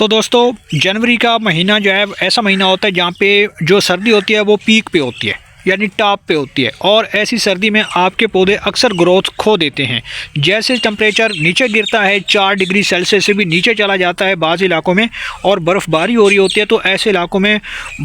तो दोस्तों जनवरी का महीना जो है ऐसा महीना होता है जहाँ पे जो सर्दी होती है वो पीक पे होती है, यानी टॉप पे होती है। और ऐसी सर्दी में आपके पौधे अक्सर ग्रोथ खो देते हैं। जैसे टेम्परेचर नीचे गिरता है, 4 डिग्री सेल्सियस से भी नीचे चला जाता है बाज़ इलाकों में, और बर्फ़बारी हो रही होती है, तो ऐसे इलाकों में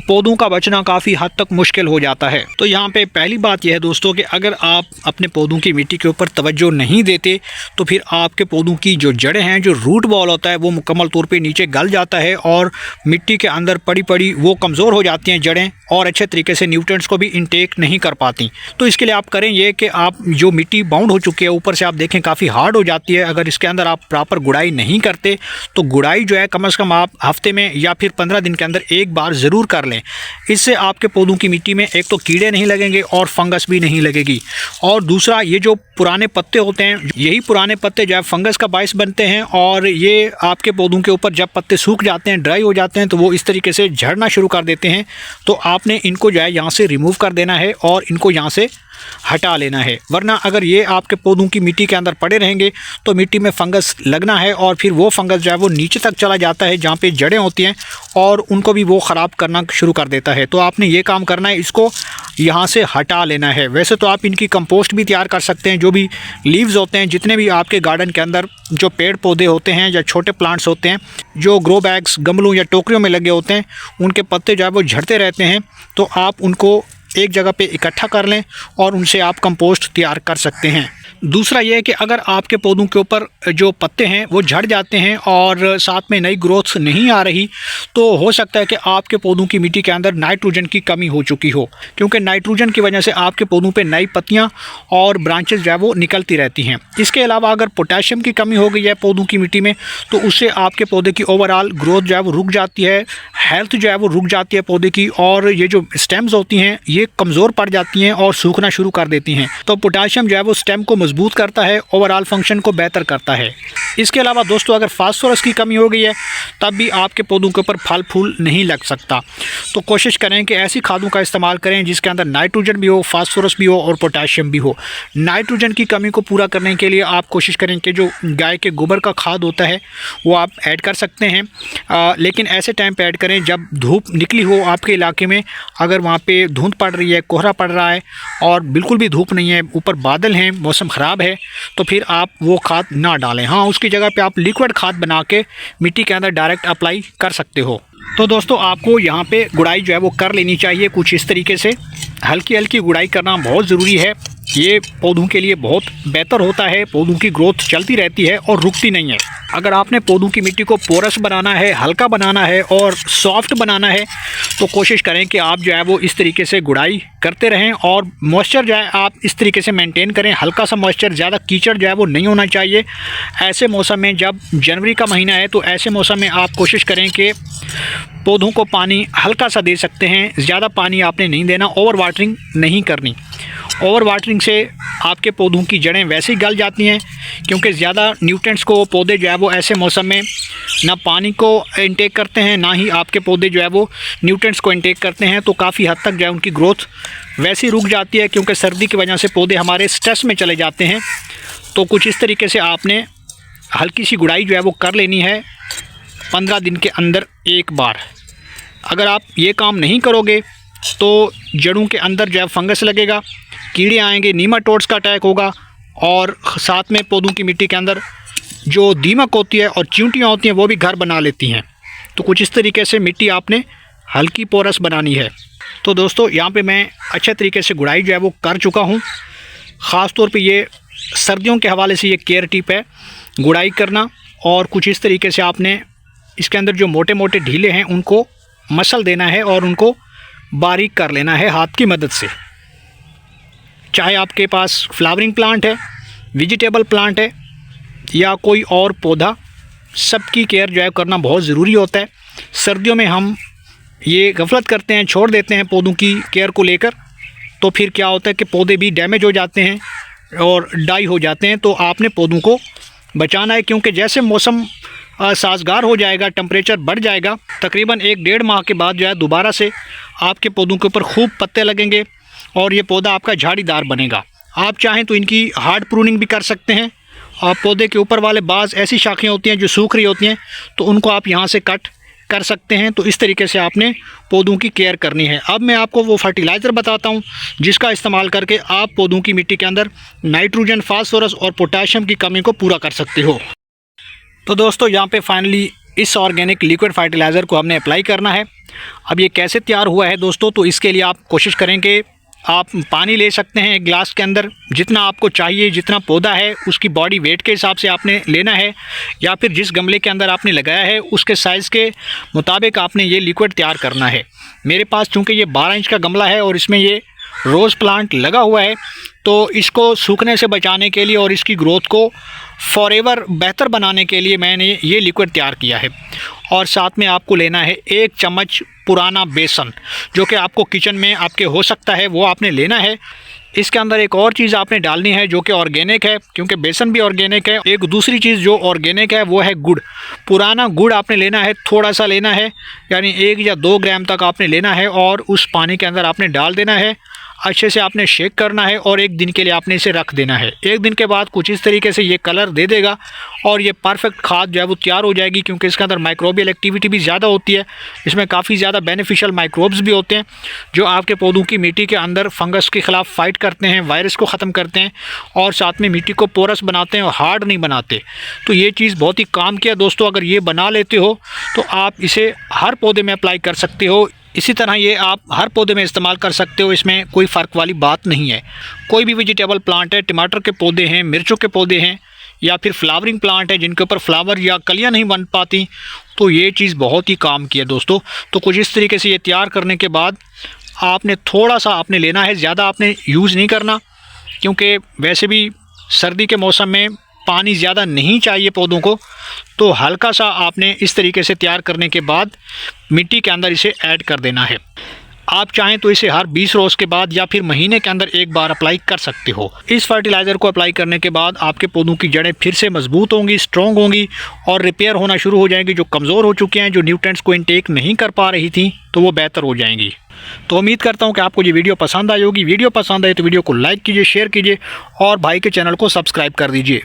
पौधों का बचना काफ़ी हद तक मुश्किल हो जाता है। तो यहाँ पे पहली बात यह है दोस्तों कि अगर आप अपने पौधों की मिट्टी के ऊपर तवज्जो नहीं देते तो फिर आपके पौधों की जो जड़ें हैं, जो रूट बॉल होता है, वो मुकम्मल तौर पर नीचे गल जाता है और मिट्टी के अंदर पड़ी पड़ी वो कमज़ोर हो जाती हैं जड़ें, और अच्छे तरीके से न्यूट्रिएंट्स को भी इंटेक नहीं कर पाती। तो इसके लिए आप करें ये कि आप जो मिट्टी बाउंड हो चुकी है ऊपर से आप देखें काफ़ी हार्ड हो जाती है, अगर इसके अंदर आप प्रॉपर गुड़ाई नहीं करते तो गुड़ाई जो है कम से कम आप हफ्ते में या फिर 15 दिन के अंदर एक बार ज़रूर कर लें। इससे आपके पौधों की मिट्टी में एक तो कीड़े नहीं लगेंगे और फंगस भी नहीं लगेगी, और दूसरा ये जो पुराने पत्ते होते हैं, यही पुराने पत्ते जो है फंगस का बायस बनते हैं, और ये आपके पौधों के ऊपर जब पत्ते सूख जाते हैं, ड्राई हो जाते हैं, तो वो इस तरीके से झड़ना शुरू कर देते हैं। तो आपने इनको जो है यहाँ से रिमूव कर देना है और इनको यहाँ से हटा लेना है, वरना अगर ये आपके पौधों की मिट्टी के अंदर पड़े रहेंगे तो मिट्टी में फंगस लगना है, और फिर वो फंगस जो है वो नीचे तक चला जाता है जहाँ पे जड़ें होती हैं, और उनको भी वो ख़राब करना शुरू कर देता है। तो आपने ये काम करना है, इसको यहाँ से हटा लेना है। वैसे तो आप इनकी कंपोस्ट भी तैयार कर सकते हैं। जो भी लीव्स होते हैं, जितने भी आपके गार्डन के अंदर जो पेड़ पौधे होते हैं या छोटे प्लांट्स होते हैं, जो ग्रो बैग्स, गमलों या टोकरियों में लगे होते हैं, उनके पत्ते जो है वो झड़ते रहते हैं, तो आप उनको एक जगह पे इकट्ठा कर लें और उनसे आप कंपोस्ट तैयार कर सकते हैं। दूसरा ये है कि अगर आपके पौधों के ऊपर जो पत्ते हैं वो झड़ जाते हैं और साथ में नई ग्रोथ नहीं आ रही, तो हो सकता है कि आपके पौधों की मिट्टी के अंदर नाइट्रोजन की कमी हो चुकी हो, क्योंकि नाइट्रोजन की वजह से आपके पौधों पे नई पत्तियां और ब्रांचेस जो है वो निकलती रहती हैं। इसके अलावा अगर पोटेशियम की कमी हो गई है पौधों की मिट्टी में, तो उससे आपके पौधे की ओवरऑल ग्रोथ जो है वो रुक जाती है, हेल्थ जो है वो रुक जाती है पौधे की, और ये जो स्टेम्स होती हैं ये कमज़ोर पड़ जाती हैं और सूखना शुरू कर देती हैं। तो पोटेशियम जो है वो स्टेम को मजबूत करता है, ओवरऑल फंक्शन को बेहतर करता है। इसके अलावा दोस्तों अगर फास्फोरस की कमी हो गई है तब भी आपके पौधों के ऊपर फल फूल नहीं लग सकता। तो कोशिश करें कि ऐसी खादों का इस्तेमाल करें जिसके अंदर नाइट्रोजन भी हो, फास्फोरस भी हो और पोटेशियम भी हो। नाइट्रोजन की कमी को पूरा करने के लिए आप कोशिश करें कि जो गाय के गोबर का खाद होता है वो आप ऐड कर सकते हैं, लेकिन ऐसे टाइम पे ऐड करें जब धूप निकली हो आपके इलाके में। अगर वहाँ पे धुंध पड़ रही है, कोहरा पड़ रहा है और बिल्कुल भी धूप नहीं है, ऊपर बादल हैं, मौसम ख़राब है, तो फिर आप वो खाद ना डालें। हाँ, उसकी जगह पे आप लिक्विड खाद बना के मिट्टी के अंदर डायरेक्ट अप्लाई कर सकते हो। तो दोस्तों आपको यहाँ पे गुड़ाई जो है वो कर लेनी चाहिए कुछ इस तरीके से। हल्की हल्की गुड़ाई करना बहुत ज़रूरी है, ये पौधों के लिए बहुत बेहतर होता है। पौधों की ग्रोथ चलती रहती है और रुकती नहीं है। अगर आपने पौधों की मिट्टी को पोरस बनाना है, हल्का बनाना है और सॉफ्ट बनाना है, तो कोशिश करें कि आप जो है वो इस तरीके से गुड़ाई करते रहें, और मॉइस्चर जो है आप इस तरीके से मेंटेन करें। हल्का सा मॉइस्चर, ज़्यादा कीचड़ जो है वो नहीं होना चाहिए। ऐसे मौसम में, जब जनवरी का महीना है, तो ऐसे मौसम में आप कोशिश करें कि पौधों को पानी हल्का सा दे सकते हैं, ज़्यादा पानी आपने नहीं देना, ओवर वाटरिंग नहीं करनी। ओवर वाटरिंग से आपके पौधों की जड़ें वैसे ही गल जाती हैं, क्योंकि ज़्यादा न्यूट्रिएंट्स को पौधे जो है वो ऐसे मौसम में ना पानी को इंटेक करते हैं, ना ही आपके पौधे जो है वो न्यूट्रिएंट्स को इंटेक करते हैं। तो काफ़ी हद तक जो है उनकी ग्रोथ वैसे ही रुक जाती है, क्योंकि सर्दी की वजह से पौधे हमारे स्ट्रेस में चले जाते हैं। तो कुछ इस तरीके से आपने हल्की सी गुड़ाई जो है वो कर लेनी है 15 दिन के अंदर एक बार। अगर आप ये काम नहीं करोगे तो जड़ों के अंदर जो है फंगस लगेगा, कीड़े आएंगे, नीमाटोड्स का अटैक होगा, और साथ में पौधों की मिट्टी के अंदर जो दीमक होती है और चींटियाँ होती हैं वो भी घर बना लेती हैं। तो कुछ इस तरीके से मिट्टी आपने हल्की पोरस बनानी है। तो दोस्तों यहाँ पे मैं अच्छे तरीके से गुड़ाई जो है वो कर चुका हूँ। ख़ास तौर पे ये सर्दियों के हवाले से ये केयर टिप है, गुड़ाई करना। और कुछ इस तरीके से आपने इसके अंदर जो मोटे मोटे ढीले हैं उनको मसल देना है और उनको बारीक कर लेना है हाथ की मदद से। चाहे आपके पास फ्लावरिंग प्लांट है, वेजिटेबल प्लांट है या कोई और पौधा, सबकी केयर जो है करना बहुत ज़रूरी होता है। सर्दियों में हम ये गफलत करते हैं, छोड़ देते हैं पौधों की केयर को लेकर, तो फिर क्या होता है कि पौधे भी डैमेज हो जाते हैं और डाई हो जाते हैं। तो आपने पौधों को बचाना है, क्योंकि जैसे मौसम साजगार हो जाएगा, टेम्परेचर बढ़ जाएगा, तकरीबन 1-1.5 माह के बाद जो है दोबारा से आपके पौधों के ऊपर खूब पत्ते लगेंगे और ये पौधा आपका झाड़ीदार बनेगा। आप चाहें तो इनकी हार्ड प्रूनिंग भी कर सकते हैं पौधे के ऊपर वाले बाज़ ऐसी शाखें होती हैं जो सूख रही होती हैं, तो उनको आप यहाँ से कट कर सकते हैं। तो इस तरीके से आपने पौधों की केयर करनी है। अब मैं आपको वो फर्टिलाइज़र बताता हूँ जिसका इस्तेमाल करके आप पौधों की मिट्टी के अंदर नाइट्रोजन, फास्फोरस और पोटाशियम की कमी को पूरा कर सकते हो। तो दोस्तों यहाँ पे फाइनली इस ऑर्गेनिक लिक्विड फर्टिलाइज़र को हमने अप्लाई करना है। अब ये कैसे तैयार हुआ है दोस्तों, तो इसके लिए आप कोशिश करें कि आप पानी ले सकते हैं एक गिलास के अंदर, जितना आपको चाहिए, जितना पौधा है उसकी बॉडी वेट के हिसाब से आपने लेना है, या फिर जिस गमले के अंदर आपने लगाया है उसके साइज़ के मुताबिक आपने ये लिक्विड तैयार करना है। मेरे पास चूँकि ये 12 इंच का गमला है और इसमें ये रोज़ प्लांट लगा हुआ है, तो इसको सूखने से बचाने के लिए और इसकी ग्रोथ को फॉरएवर बेहतर बनाने के लिए मैंने ये लिक्विड तैयार किया है। और साथ में आपको लेना है 1 चम्मच पुराना बेसन, जो कि आपको किचन में आपके हो सकता है, वो आपने लेना है। इसके अंदर एक और चीज़ आपने डालनी है जो कि ऑर्गेनिक है, क्योंकि बेसन भी ऑर्गेनिक है। एक दूसरी चीज़ जो ऑर्गेनिक है वो है गुड़। पुराना गुड़ आपने लेना है, थोड़ा सा लेना है, यानी 1 या 2 ग्राम तक आपने लेना है और उस पानी के अंदर आपने डाल देना है। अच्छे से आपने शेक करना है और 1 दिन के लिए आपने इसे रख देना है। 1 दिन के बाद कुछ इस तरीके से ये कलर दे देगा और ये परफेक्ट खाद जो है वो तैयार हो जाएगी, क्योंकि इसके अंदर माइक्रोबियल एक्टिविटी भी ज़्यादा होती है। इसमें काफ़ी ज़्यादा बेनिफिशियल माइक्रोब्स भी होते हैं जो आपके पौधों की मिट्टी के अंदर फंगस के ख़िलाफ़ फाइट करते हैं, वायरस को ख़त्म करते हैं और साथ में मिट्टी को पोरस बनाते हैं और हार्ड नहीं बनाते। तो ये चीज़ बहुत ही काम की है दोस्तों। अगर ये बना लेते हो तो आप इसे हर पौधे में अप्लाई कर सकते हो। इसी तरह ये आप हर पौधे में इस्तेमाल कर सकते हो, इसमें कोई फ़र्क वाली बात नहीं है। कोई भी वेजिटेबल प्लांट है, टमाटर के पौधे हैं, मिर्चों के पौधे हैं, या फिर फ्लावरिंग प्लांट है जिनके ऊपर फ्लावर या कलियां नहीं बन पाती, तो ये चीज़ बहुत ही काम की है दोस्तों। तो कुछ इस तरीके से ये तैयार करने के बाद आपने थोड़ा सा आपने लेना है, ज़्यादा आपने यूज़ नहीं करना, क्योंकि वैसे भी सर्दी के मौसम में पानी ज़्यादा नहीं चाहिए पौधों को। तो हल्का सा आपने इस तरीके से तैयार करने के बाद मिट्टी के अंदर इसे ऐड कर देना है। आप चाहें तो इसे हर 20 रोज़ के बाद या फिर महीने के अंदर एक बार अप्लाई कर सकते हो। इस फर्टिलाइज़र को अप्लाई करने के बाद आपके पौधों की जड़ें फिर से मजबूत होंगी, स्ट्रॉन्ग होंगी और रिपेयर होना शुरू हो जाएंगी। जो कमज़ोर हो चुके हैं, जो न्यूट्रिएंट्स को इनटेक नहीं कर पा रही थी, तो वो बेहतर हो जाएंगी। तो उम्मीद करता हूँ कि आपको ये वीडियो पसंद आई होगी। वीडियो पसंद आए तो वीडियो को लाइक कीजिए, शेयर कीजिए और भाई के चैनल को सब्सक्राइब कर दीजिए।